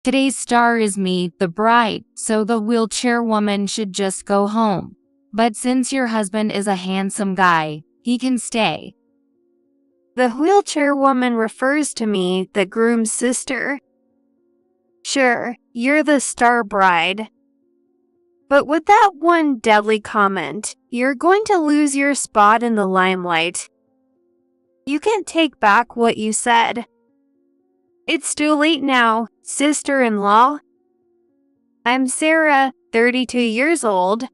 Today's star is me, the bride, so the wheelchair woman should just go home. But since your husband is a handsome guy, he can stay. The wheelchair woman refers to me, the groom's sister. Sure, you're the star bride. But with that one deadly comment, you're going to lose your spot in the limelight. You can't take back what you said. It's too late now, sister-in-law. I'm Sarah, 32 years old.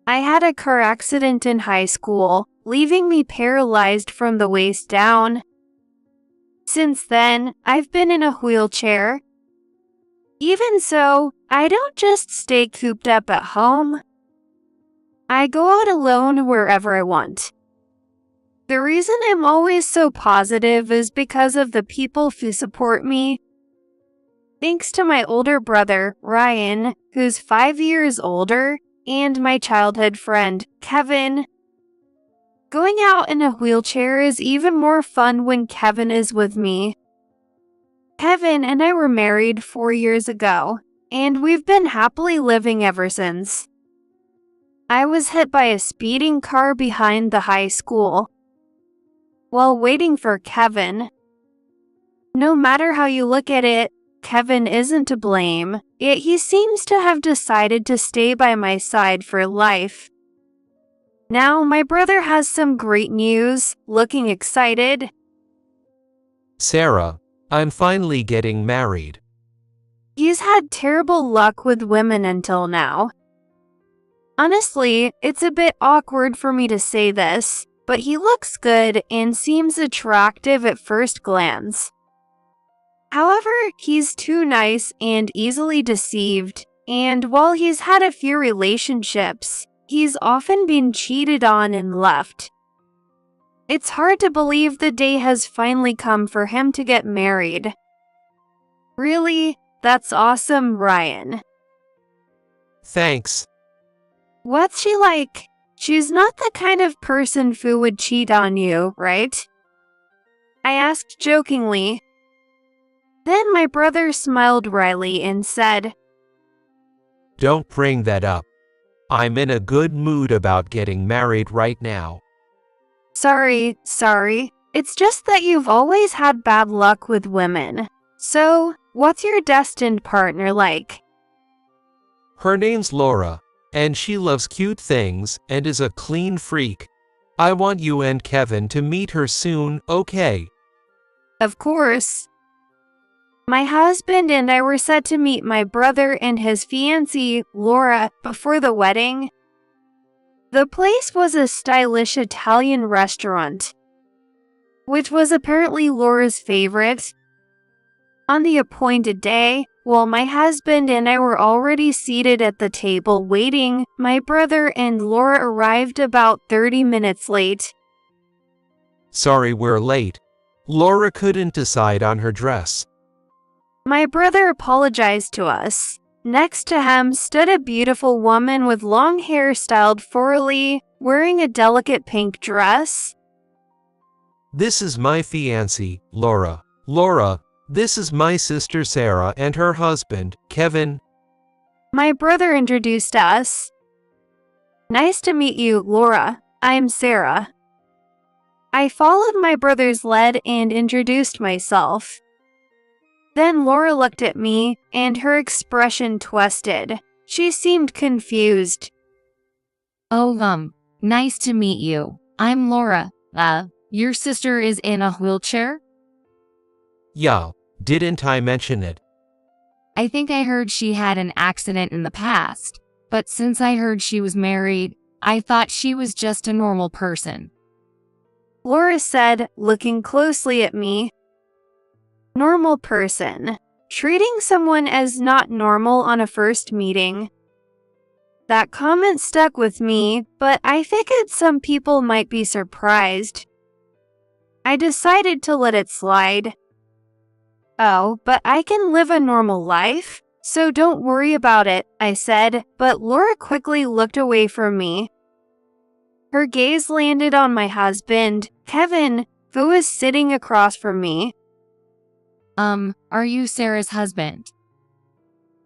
I had a car accident in high school, leaving me paralyzed from the waist down. Since then, I've been in a wheelchair. Even so, I don't just stay cooped up at home. I go out alone wherever I want. The reason I'm always so positive is because of the people who support me. Thanks to my older brother, Ryan, who's 5 years older, and my childhood friend, Kevin. Going out in a wheelchair is even more fun when Kevin is with me. Kevin and I were married 4 years ago, and we've been happily living ever since. I was hit by a speeding car behind the high school while waiting for Kevin. No matter how you look at it, Kevin isn't to blame, yet he seems to have decided to stay by my side for life. Now my brother has some great news, looking excited. Sarah, I'm finally getting married. He's had terrible luck with women until now. Honestly, it's a bit awkward for me to say this, but he looks good and seems attractive at first glance. However, he's too nice and easily deceived, and while he's had a few relationships, he's often been cheated on and left. It's hard to believe the day has finally come for him to get married. Really? That's awesome, Ryan. Thanks. What's she like? She's not the kind of person who would cheat on you, right? I asked jokingly. Then my brother smiled wryly and said, Don't bring that up. I'm in a good mood about getting married right now. Sorry. It's just that you've always had bad luck with women. So, what's your destined partner like? Her name's Laura, and she loves cute things and is a clean freak. I want you and Kevin to meet her soon, okay? Of course. My husband and I were set to meet my brother and his fiancée, Laura, before the wedding. The place was a stylish Italian restaurant, which was apparently Laura's favorite. On the appointed day, while my husband and I were already seated at the table waiting, my brother and Laura arrived about 30 minutes late. Sorry we're late. Laura couldn't decide on her dress. My brother apologized to us. Next to him stood a beautiful woman with long hair styled forwardly, wearing a delicate pink dress. This is my fiancée, Laura. Laura, this is my sister Sarah and her husband, Kevin. My brother introduced us. Nice to meet you, Laura. I'm Sarah. I followed my brother's lead and introduced myself. Then Laura looked at me, and her expression twisted. She seemed confused. Oh, nice to meet you. I'm Laura. Your sister is in a wheelchair? Yeah, didn't I mention it? I think I heard she had an accident in the past, but since I heard she was married, I thought she was just a normal person. Laura said, looking closely at me. Normal person. Treating someone as not normal on a first meeting. That comment stuck with me, but I figured some people might be surprised. I decided to let it slide. Oh, but I can live a normal life, so don't worry about it, I said, but Laura quickly looked away from me. Her gaze landed on my husband, Kevin, who was sitting across from me. Are you Sarah's husband?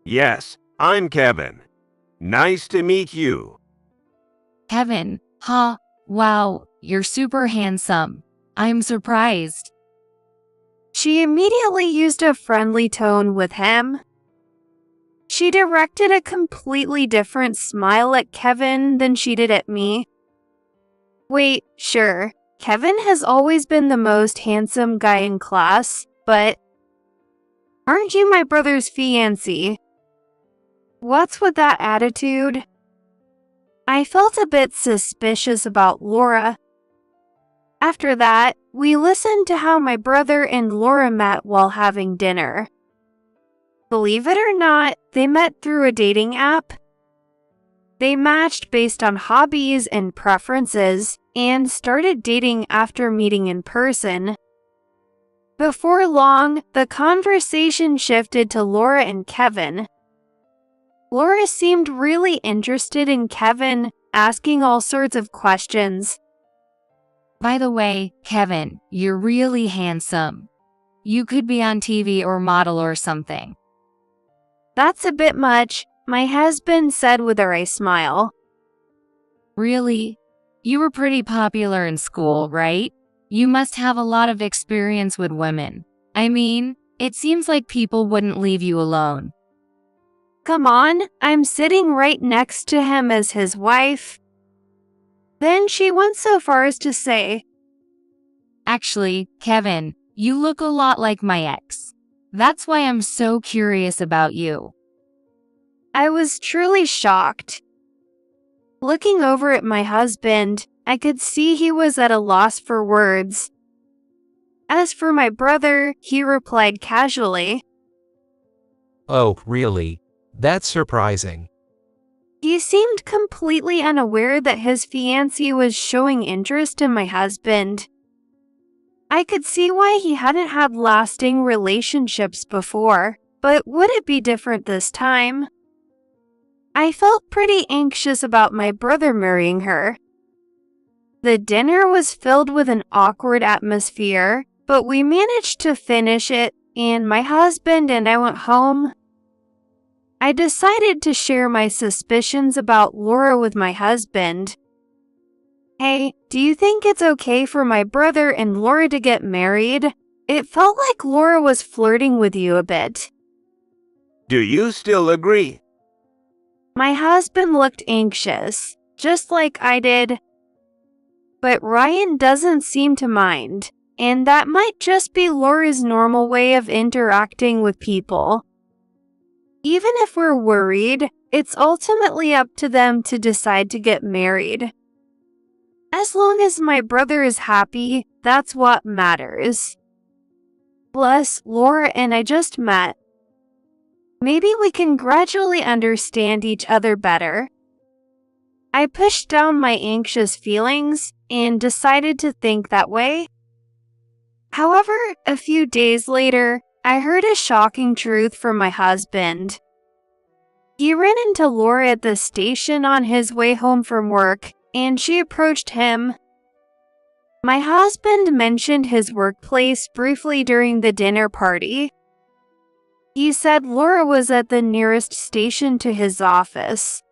Yes, I'm Kevin. Nice to meet you. Kevin, huh? Wow, you're super handsome. I'm surprised. She immediately used a friendly tone with him. She directed a completely different smile at Kevin than she did at me. Wait, sure, Kevin has always been the most handsome guy in class, but aren't you my brother's fiancé? What's with that attitude? I felt a bit suspicious about Laura. After that, we listened to how my brother and Laura met while having dinner. Believe it or not, they met through a dating app. They matched based on hobbies and preferences and started dating after meeting in person. Before long, the conversation shifted to Laura and Kevin. Laura seemed really interested in Kevin, asking all sorts of questions. By the way, Kevin, you're really handsome. You could be on TV or model or something. That's a bit much, my husband said with a wry smile. Really? You were pretty popular in school, right? You must have a lot of experience with women. I mean, it seems like people wouldn't leave you alone. Come on, I'm sitting right next to him as his wife. Then she went so far as to say, Actually, Kevin, you look a lot like my ex. That's why I'm so curious about you. I was truly shocked. Looking over at my husband, I could see he was at a loss for words. As for my brother, he replied casually. Oh, really? That's surprising. He seemed completely unaware that his fiancée was showing interest in my husband. I could see why he hadn't had lasting relationships before, but would it be different this time? I felt pretty anxious about my brother marrying her. The dinner was filled with an awkward atmosphere, but we managed to finish it, and my husband and I went home. I decided to share my suspicions about Laura with my husband. Hey, do you think it's okay for my brother and Laura to get married? It felt like Laura was flirting with you a bit. Do you still agree? My husband looked anxious, just like I did. But Ryan doesn't seem to mind, and that might just be Laura's normal way of interacting with people. Even if we're worried, it's ultimately up to them to decide to get married. As long as my brother is happy, that's what matters. Plus, Laura and I just met. Maybe we can gradually understand each other better. I pushed down my anxious feelings and decided to think that way. However, a few days later, I heard a shocking truth from my husband. He ran into Laura at the station on his way home from work, and she approached him. My husband mentioned his workplace briefly during the dinner party. He said Laura was at the nearest station to his office.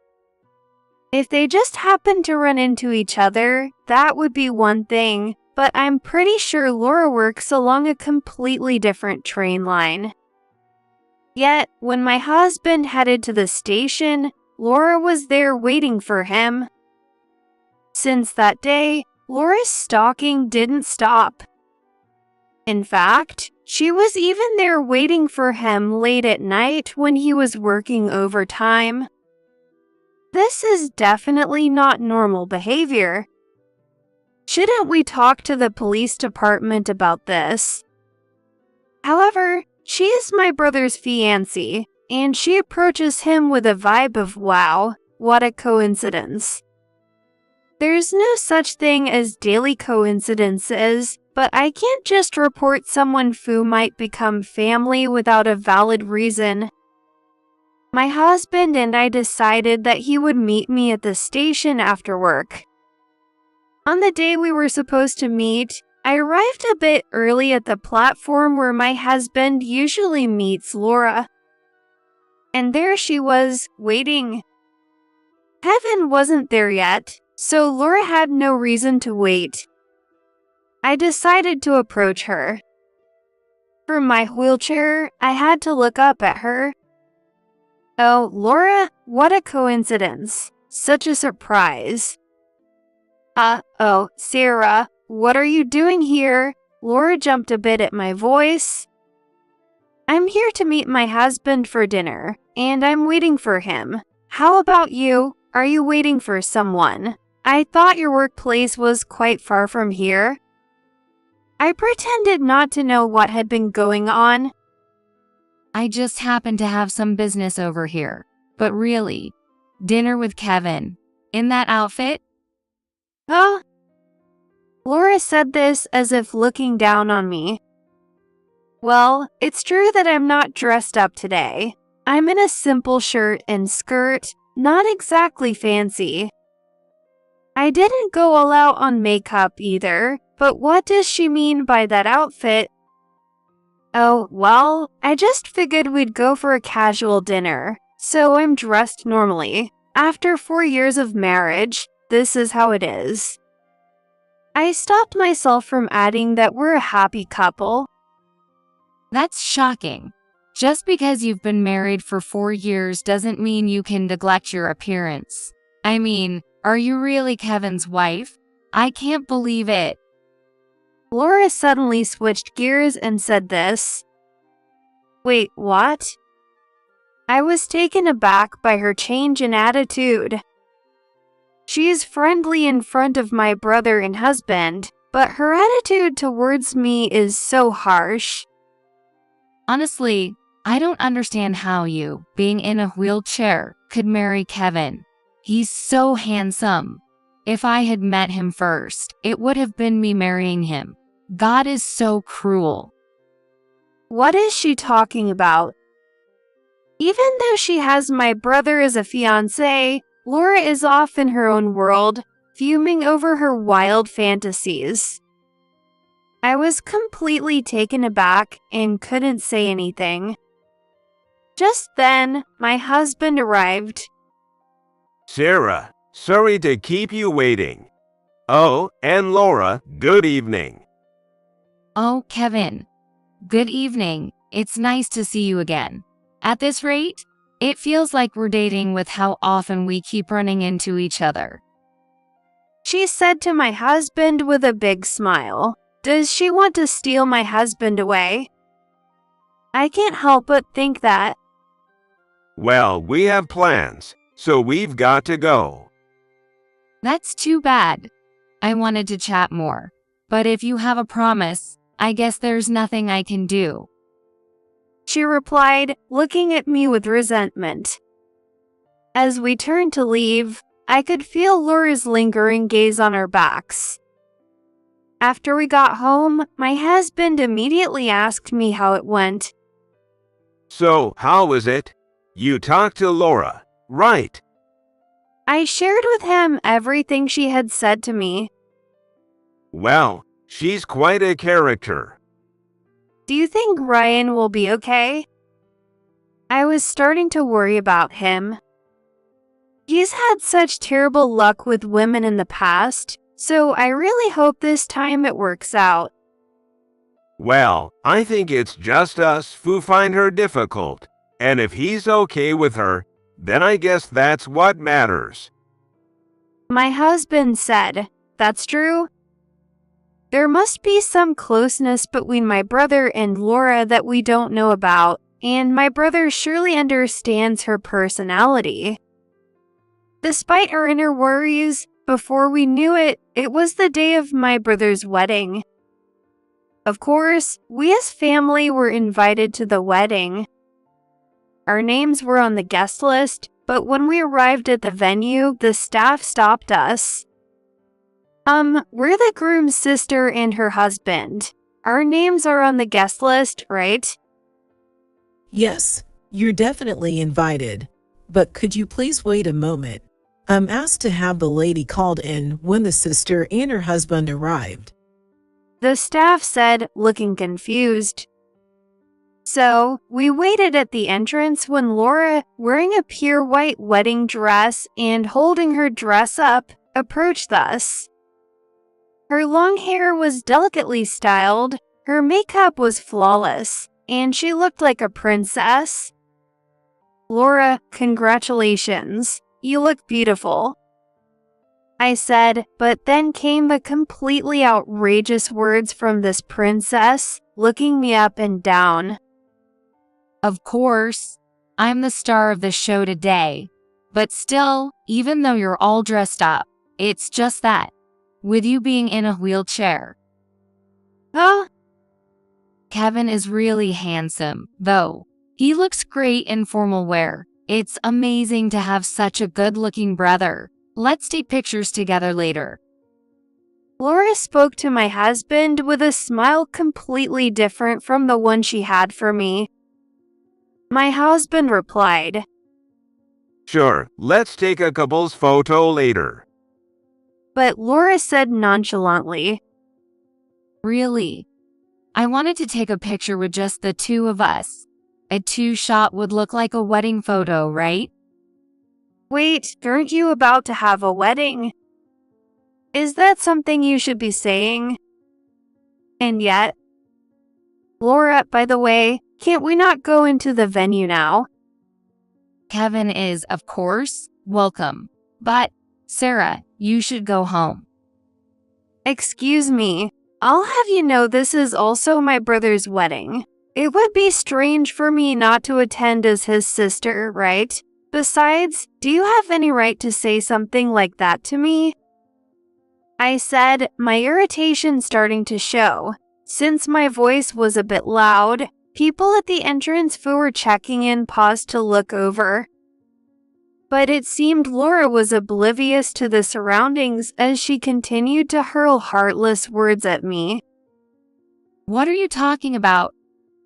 If they just happened to run into each other, that would be one thing, but I'm pretty sure Laura works along a completely different train line. Yet, when my husband headed to the station, Laura was there waiting for him. Since that day, Laura's stalking didn't stop. In fact, she was even there waiting for him late at night when he was working overtime. This is definitely not normal behavior. Shouldn't we talk to the police department about this? However, she is my brother's fiancée, and she approaches him with a vibe of wow, what a coincidence. There's no such thing as daily coincidences, but I can't just report someone who might become family without a valid reason. My husband and I decided that he would meet me at the station after work. On the day we were supposed to meet, I arrived a bit early at the platform where my husband usually meets Laura. And there she was, waiting. Kevin wasn't there yet, so Laura had no reason to wait. I decided to approach her. From my wheelchair, I had to look up at her. Oh, Laura, what a coincidence. Such a surprise. Oh, Sarah, what are you doing here? Laura jumped a bit at my voice. I'm here to meet my husband for dinner, and I'm waiting for him. How about you? Are you waiting for someone? I thought your workplace was quite far from here. I pretended not to know what had been going on. I just happened to have some business over here. But really, dinner with Kevin. In that outfit? Huh? Laura said this as if looking down on me. Well, it's true that I'm not dressed up today. I'm in a simple shirt and skirt, not exactly fancy. I didn't go all out on makeup either, but what does she mean by that outfit? Oh, well, I just figured we'd go for a casual dinner, so I'm dressed normally. After 4 years of marriage, this is how it is. I stopped myself from adding that we're a happy couple. That's shocking. Just because you've been married for 4 years doesn't mean you can neglect your appearance. I mean, are you really Kevin's wife? I can't believe it. Laura suddenly switched gears and said this. Wait, what? I was taken aback by her change in attitude. She is friendly in front of my brother and husband, but her attitude towards me is so harsh. Honestly, I don't understand how you, being in a wheelchair, could marry Kevin. He's so handsome. If I had met him first, it would have been me marrying him. God is so cruel. What is she talking about? Even though she has my brother as a fiancé, Laura is off in her own world, fuming over her wild fantasies. I was completely taken aback and couldn't say anything. Just then, my husband arrived. Sarah, sorry to keep you waiting. Oh, and Laura, good evening. Oh, Kevin. Good evening. It's nice to see you again. At this rate, it feels like we're dating with how often we keep running into each other. She said to my husband with a big smile. Does she want to steal my husband away? I can't help but think that. Well, we have plans, so we've got to go. That's too bad. I wanted to chat more. But if you have a promise, I guess there's nothing I can do. She replied, looking at me with resentment. As we turned to leave, I could feel Laura's lingering gaze on our backs. After we got home, my husband immediately asked me how it went. So, how was it? You talked to Laura, right? I shared with him everything she had said to me. Well, she's quite a character. Do you think Ryan will be okay? I was starting to worry about him. He's had such terrible luck with women in the past, so I really hope this time it works out. Well, I think it's just us who find her difficult, and if he's okay with her, then I guess that's what matters. My husband said, "That's true." There must be some closeness between my brother and Laura that we don't know about, and my brother surely understands her personality. Despite our inner worries, before we knew it, it was the day of my brother's wedding. Of course, we as family were invited to the wedding. Our names were on the guest list, but when we arrived at the venue, the staff stopped us. We're the groom's sister and her husband. Our names are on the guest list, right? Yes, you're definitely invited. But could you please wait a moment? I'm asked to have the lady called in when the sister and her husband arrived. the staff said, looking confused. So, we waited at the entrance when Laura, wearing a pure white wedding dress and holding her dress up, approached us. Her long hair was delicately styled, her makeup was flawless, and she looked like a princess. "Laura, congratulations. You look beautiful," I said, but then came the completely outrageous words from this princess, looking me up and down. Of course, I'm the star of the show today. But still, even though you're all dressed up, it's just that, with you being in a wheelchair. Huh? Kevin is really handsome, though. He looks great in formal wear. It's amazing to have such a good-looking brother. Let's take pictures together later. Laura spoke to my husband with a smile completely different from the one she had for me. My husband replied, Sure, let's take a couple's photo later. But Laura said nonchalantly, Really? I wanted to take a picture with just the two of us. A two-shot would look like a wedding photo, right? Wait, aren't you about to have a wedding? Is that something you should be saying? And yet, Laura, by the way, can't we not go into the venue now? Kevin is, of course, welcome. But, Sarah, you should go home. Excuse me, I'll have you know this is also my brother's wedding. It would be strange for me not to attend as his sister, right? Besides, do you have any right to say something like that to me? I said, my irritation starting to show. Since my voice was a bit loud, people at the entrance who were checking in paused to look over. But it seemed Laura was oblivious to the surroundings as she continued to hurl heartless words at me. What are you talking about?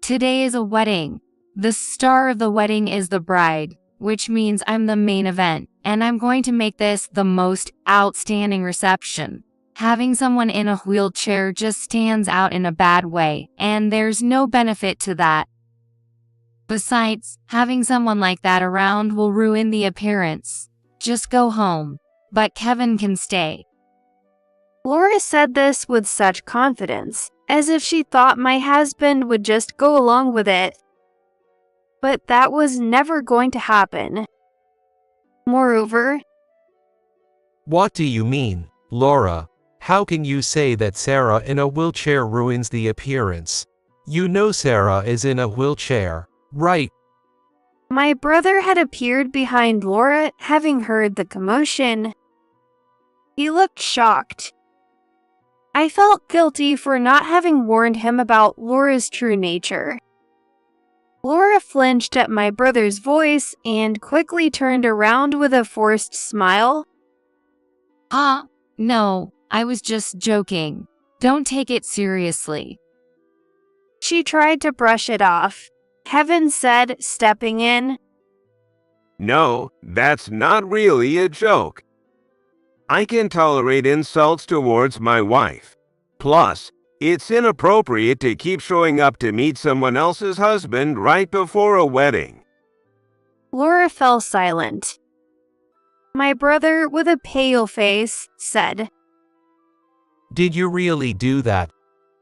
Today is a wedding. The star of the wedding is the bride, which means I'm the main event, and I'm going to make this the most outstanding reception. Having someone in a wheelchair just stands out in a bad way, and there's no benefit to that. Besides, having someone like that around will ruin the appearance. Just go home. But Kevin can stay. Laura said this with such confidence, as if she thought my husband would just go along with it. But that was never going to happen. Moreover, What do you mean, Laura? How can you say that Sarah in a wheelchair ruins the appearance? You know Sarah is in a wheelchair, right? my brother had appeared behind Laura, having heard the commotion. He looked shocked. I felt guilty for not having warned him about Laura's true nature. Laura flinched at my brother's voice and quickly turned around with a forced smile. No, I was just joking. Don't take it seriously. She tried to brush it off. Kevin said, stepping in. No, that's not really a joke. I can tolerate insults towards my wife. Plus, it's inappropriate to keep showing up to meet someone else's husband right before a wedding. Laura fell silent. My brother, with a pale face, said, Did you really do that?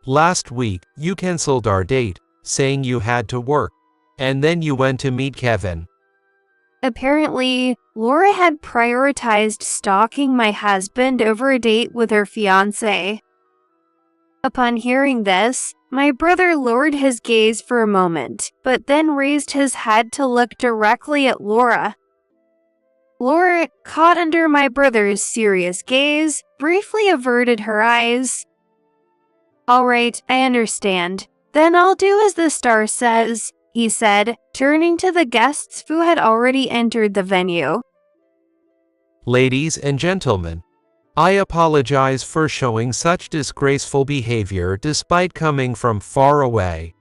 Last week, you canceled our date, saying you had to work. And then you went to meet Kevin. Apparently, Laura had prioritized stalking my husband over a date with her fiancé. Upon hearing this, my brother lowered his gaze for a moment, but then raised his head to look directly at Laura. Laura, caught under my brother's serious gaze, briefly averted her eyes. All right, I understand. Then I'll do as the star says, he said, turning to the guests who had already entered the venue. Ladies and gentlemen, I apologize for showing such disgraceful behavior despite coming from far away.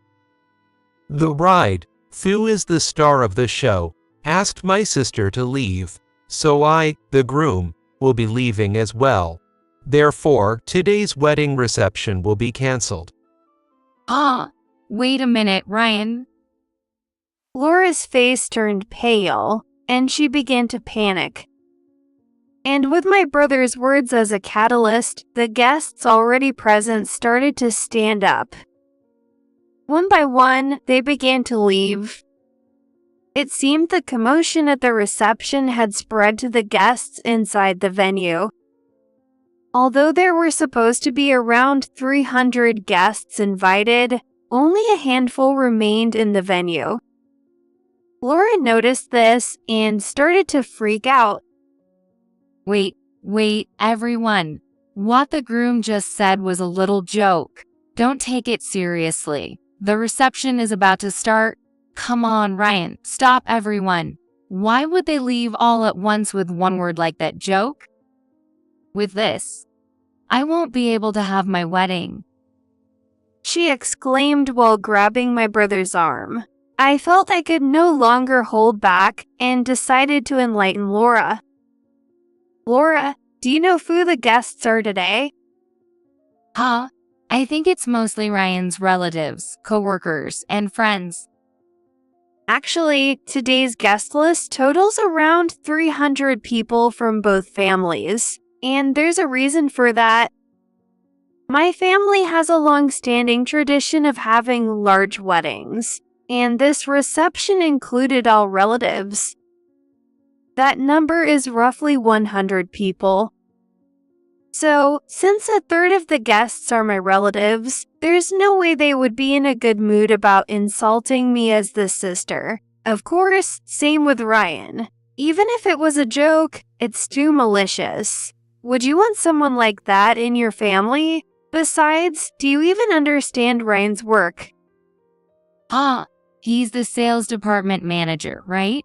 The bride, who is the star of the show, asked my sister to leave, so I, the groom, will be leaving as well. Therefore, today's wedding reception will be cancelled. Wait a minute, Ryan. Laura's face turned pale, and she began to panic. And with my brother's words as a catalyst, the guests already present started to stand up. One by one, they began to leave. It seemed the commotion at the reception had spread to the guests inside the venue. Although there were supposed to be around 300 guests invited, only a handful remained in the venue. Laura noticed this and started to freak out. Wait, everyone. What the groom just said was a little joke. Don't take it seriously. The reception is about to start. Come on, Ryan, stop everyone. Why would they leave all at once with one word like that joke? With this, I won't be able to have my wedding, she exclaimed while grabbing my brother's arm. I felt I could no longer hold back and decided to enlighten Laura. Laura, do you know who the guests are today? I think it's mostly Ryan's relatives, coworkers, and friends. Actually, today's guest list totals around 300 people from both families, and there's a reason for that. My family has a long-standing tradition of having large weddings, and this reception included all relatives. That number is roughly 100 people. So, since a third of the guests are my relatives, there's no way they would be in a good mood about insulting me as the sister. Of course, same with Ryan. Even if it was a joke, it's too malicious. Would you want someone like that in your family? Besides, do you even understand Ryan's work? He's the sales department manager, right?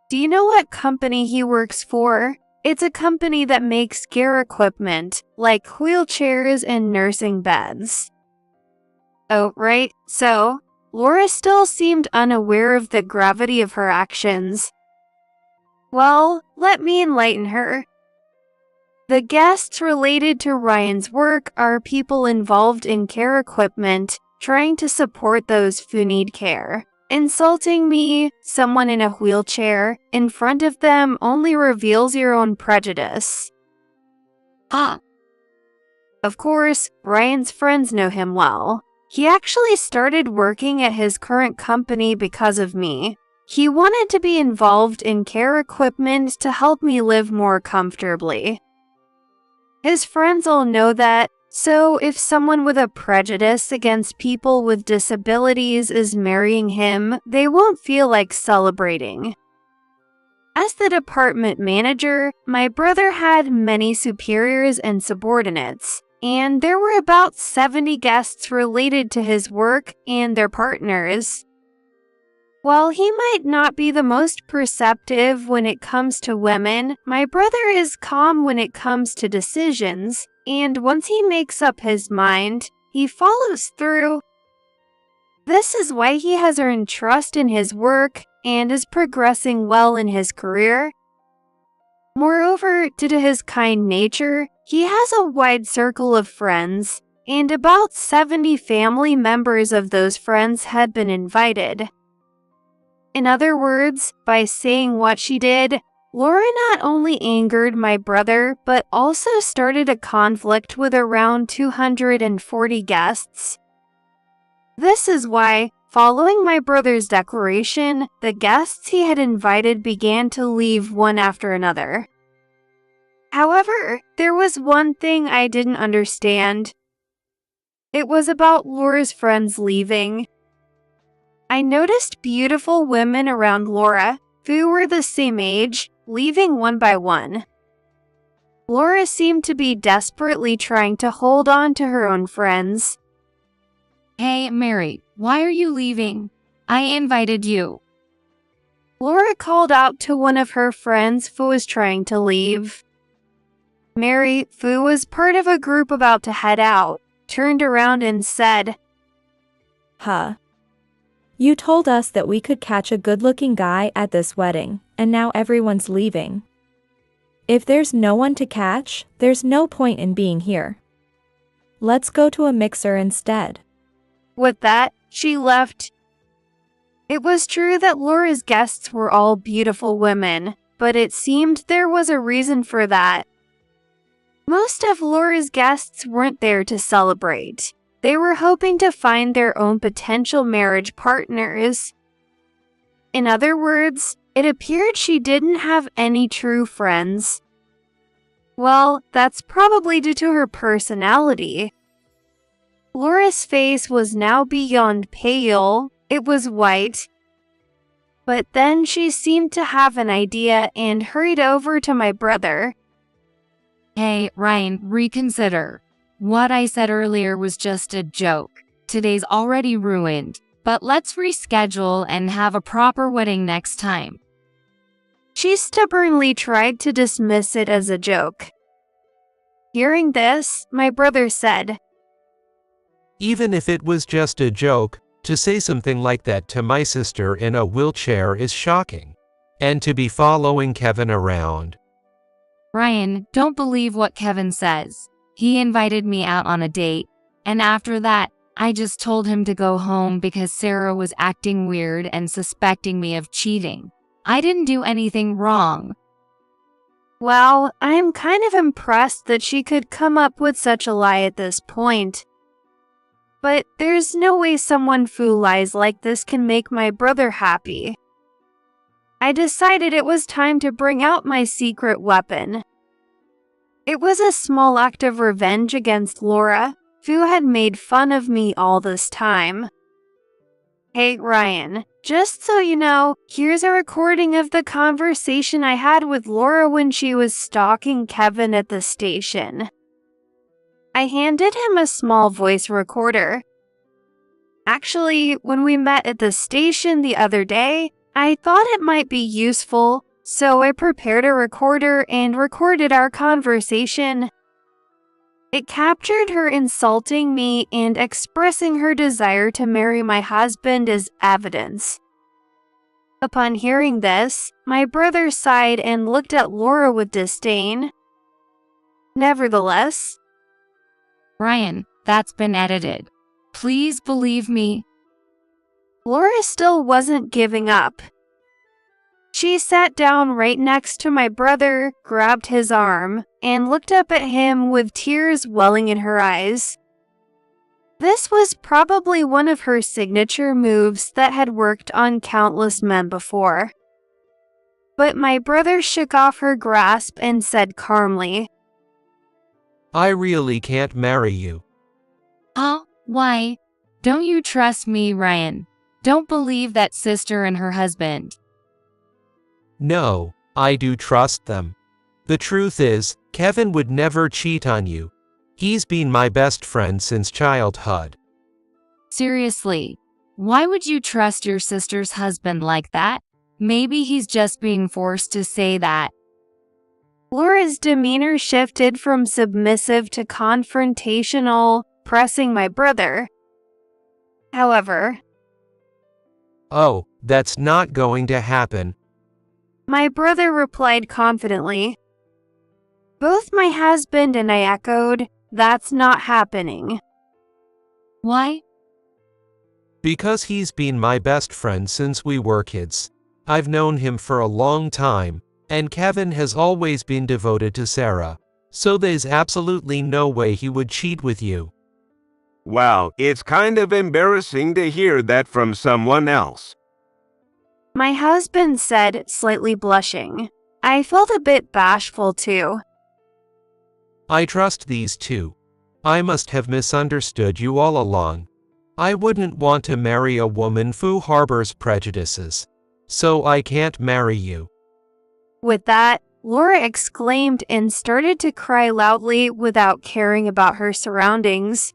Do you know what company he works for? It's a company that makes care equipment, like wheelchairs and nursing beds. Oh, right. So, Laura still seemed unaware of the gravity of her actions. Well, let me enlighten her. The guests related to Ryan's work are people involved in care equipment, trying to support those who need care. Insulting me, someone in a wheelchair, in front of them only reveals your own prejudice. Of course, Ryan's friends know him well. He actually started working at his current company because of me. He wanted to be involved in care equipment to help me live more comfortably. His friends all know that, so if someone with a prejudice against people with disabilities is marrying him, they won't feel like celebrating. As the department manager, my brother had many superiors and subordinates, and there were about 70 guests related to his work and their partners. While he might not be the most perceptive when it comes to women, my brother is calm when it comes to decisions, and once he makes up his mind, he follows through. This is why he has earned trust in his work and is progressing well in his career. Moreover, due to his kind nature, he has a wide circle of friends, and about 70 family members of those friends had been invited. In other words, by saying what she did, Laura not only angered my brother, but also started a conflict with around 240 guests. This is why, following my brother's declaration, the guests he had invited began to leave one after another. However, there was one thing I didn't understand. It was about Laura's friends leaving. I noticed beautiful women around Laura, who were the same age, leaving one by one. Laura seemed to be desperately trying to hold on to her own friends. Hey, Mary, why are you leaving? I invited you. Laura called out to one of her friends who was trying to leave. Mary, who was part of a group about to head out, turned around and said, You told us that we could catch a good-looking guy at this wedding, and now everyone's leaving. If there's no one to catch, there's no point in being here. Let's go to a mixer instead. With that, she left. It was true that Laura's guests were all beautiful women, but it seemed there was a reason for that. Most of Laura's guests weren't there to celebrate. They were hoping to find their own potential marriage partners. In other words, it appeared she didn't have any true friends. Well, that's probably due to her personality. Laura's face was now beyond pale. It was white. But then she seemed to have an idea and hurried over to my brother. Hey, Ryan, reconsider. What I said earlier was just a joke. Today's already ruined, but let's reschedule and have a proper wedding next time. She stubbornly tried to dismiss it as a joke. Hearing this, my brother said, Even if it was just a joke, to say something like that to my sister in a wheelchair is shocking. And to be following Kevin around. Ryan, don't believe what Kevin says. He invited me out on a date, and after that, I just told him to go home because Sarah was acting weird and suspecting me of cheating. I didn't do anything wrong. Well, I'm kind of impressed that she could come up with such a lie at this point. But there's no way someone who lies like this can make my brother happy. I decided it was time to bring out my secret weapon. It was a small act of revenge against Laura, who had made fun of me all this time. Hey Ryan, just so you know, here's a recording of the conversation I had with Laura when she was stalking Kevin at the station. I handed him a small voice recorder. Actually, when we met at the station the other day, I thought it might be useful, so I prepared a recorder and recorded our conversation. It captured her insulting me and expressing her desire to marry my husband as evidence. Upon hearing this, my brother sighed and looked at Laura with disdain. Nevertheless, Ryan, that's been edited. Please believe me. Laura still wasn't giving up. She sat down right next to my brother, grabbed his arm, and looked up at him with tears welling in her eyes. This was probably one of her signature moves that had worked on countless men before. But my brother shook off her grasp and said calmly, I really can't marry you. Huh? Why? Don't you trust me, Ryan? Don't believe that sister and her husband. No, I do trust them. The truth is, Kevin would never cheat on you. He's been my best friend since childhood. Seriously, why would you trust your sister's husband like that? Maybe he's just being forced to say that. Laura's demeanor shifted from submissive to confrontational, pressing my brother. However, Oh, that's not going to happen. my brother replied confidently. Both my husband and I echoed, that's not happening. Why? Because he's been my best friend since we were kids. I've known him for a long time, and Kevin has always been devoted to Sarah, so there's absolutely no way he would cheat with you. Wow, it's kind of embarrassing to hear that from someone else. My husband said, slightly blushing. I felt a bit bashful too. I trust these two. I must have misunderstood you all along. I wouldn't want to marry a woman who harbors prejudices. So I can't marry you. With that, Laura exclaimed and started to cry loudly without caring about her surroundings.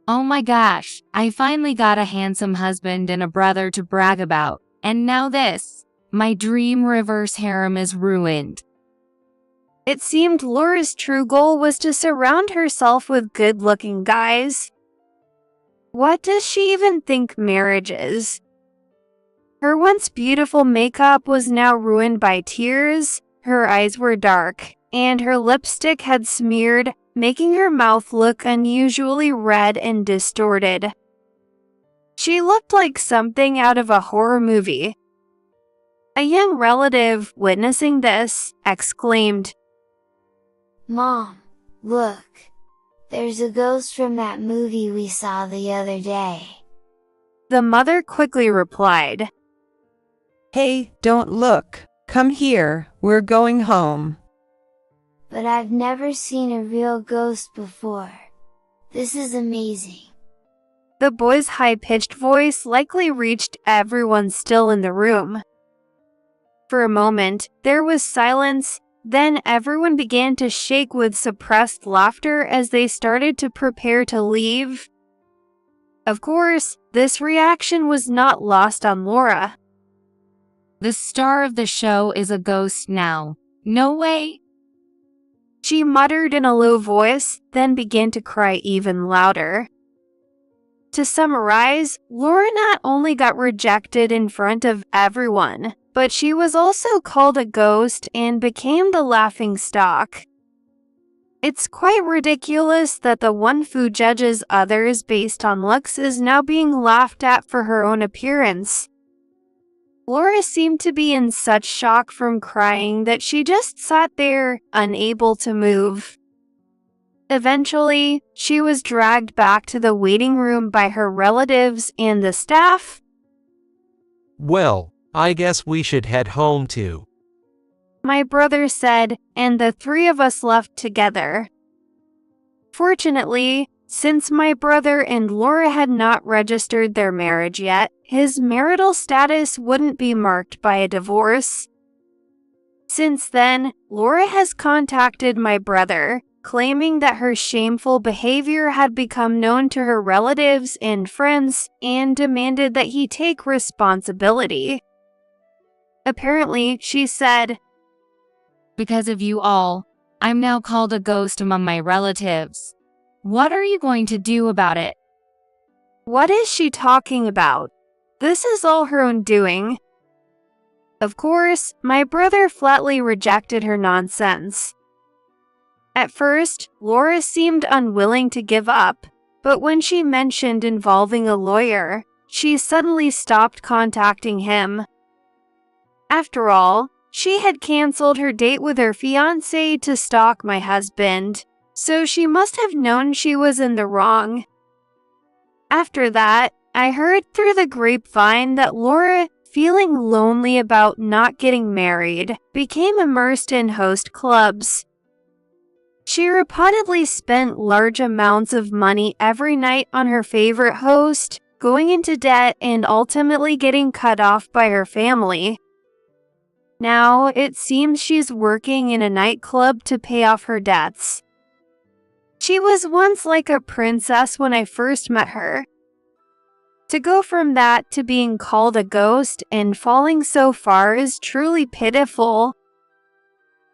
Oh my gosh, I finally got a handsome husband and a brother to brag about. And now this. My dream reverse harem is ruined. It seemed Laura's true goal was to surround herself with good-looking guys. What does she even think marriage is? Her once beautiful makeup was now ruined by tears, Her eyes were dark, and her lipstick had smeared, making her mouth look unusually red and distorted. She looked like something out of a horror movie. A young relative, witnessing this, exclaimed, "Mom, look. There's a ghost from that movie we saw the other day." The mother quickly replied, Hey, don't look. Come here, we're going home. "But I've never seen a real ghost before. This is amazing." The boy's high-pitched voice likely reached everyone still in the room. For a moment, there was silence, then everyone began to shake with suppressed laughter as they started to prepare to leave. Of course, this reaction was not lost on Laura. The star of the show is a ghost now. No way. She muttered in a low voice, then began to cry even louder. To summarize, Laura not only got rejected in front of everyone, but she was also called a ghost and became the laughingstock. It's quite ridiculous that the one who judges others based on looks is now being laughed at for her own appearance. Laura seemed to be in such shock from crying that she just sat there, unable to move. Eventually, she was dragged back to the waiting room by her relatives and the staff. Well, I guess we should head home too. My brother said, and the three of us left together. Fortunately, since my brother and Laura had not registered their marriage yet, his marital status wouldn't be marked by a divorce. Since then, Laura has contacted my brother, claiming that her shameful behavior had become known to her relatives and friends and demanded that he take responsibility. Apparently, she said, Because of you all, I'm now called a ghost among my relatives. What are you going to do about it? What is she talking about? This is all her own doing. Of course, my brother flatly rejected her nonsense. At first, Laura seemed unwilling to give up, but when she mentioned involving a lawyer, she suddenly stopped contacting him. After all, she had canceled her date with her fiancé to stalk my husband, so she must have known she was in the wrong. After that, I heard through the grapevine that Laura, feeling lonely about not getting married, became immersed in host clubs. She reportedly spent large amounts of money every night on her favorite host, going into debt and ultimately getting cut off by her family. Now, it seems she's working in a nightclub to pay off her debts. She was once like a princess when I first met her. To go from that to being called a ghost and falling so far is truly pitiful.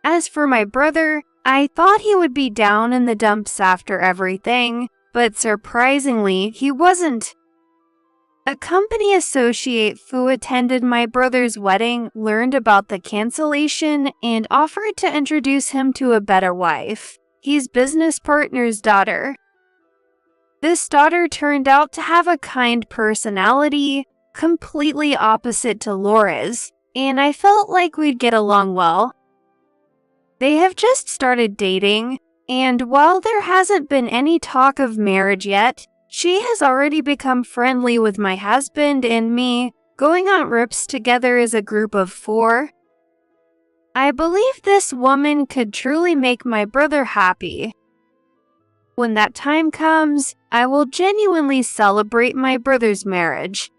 As for my brother, I thought he would be down in the dumps after everything, but surprisingly, he wasn't. A company associate who attended my brother's wedding learned about the cancellation and offered to introduce him to a better wife, his business partner's daughter. This daughter turned out to have a kind personality, completely opposite to Laura's, and I felt like we'd get along well. They have just started dating, and while there hasn't been any talk of marriage yet, she has already become friendly with my husband and me, going on trips together as a group of 4. I believe this woman could truly make my brother happy. When that time comes, I will genuinely celebrate my brother's marriage.